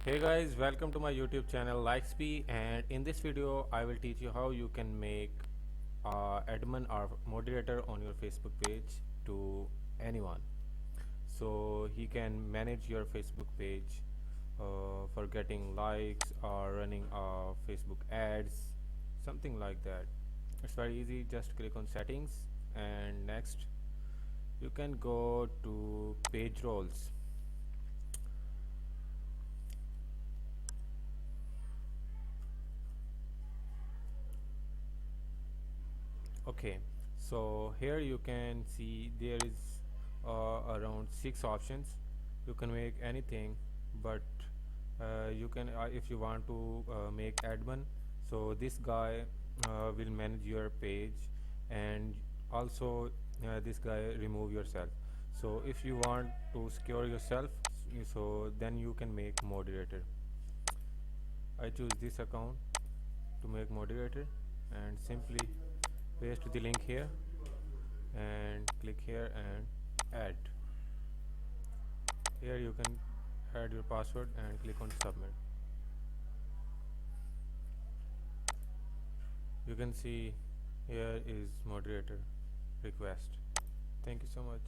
Hey guys, welcome to my YouTube channel Likesby, and in this video I will teach you how you can make admin or moderator on your Facebook page to anyone. So he can manage your Facebook page for getting likes or running Facebook ads, something like that. It's very easy, just click on settings and next you can go to page roles. Okay, so here you can see there is around 6 options. You can make anything, but you can if you want to make admin, so this guy will manage your page, and also this guy remove yourself. So if you want to secure yourself, so then you can make moderator. I choose this account to make moderator and simply paste the link here and click here and add. Here you can add your password and click on submit. You can see here is moderator request. Thank you so much.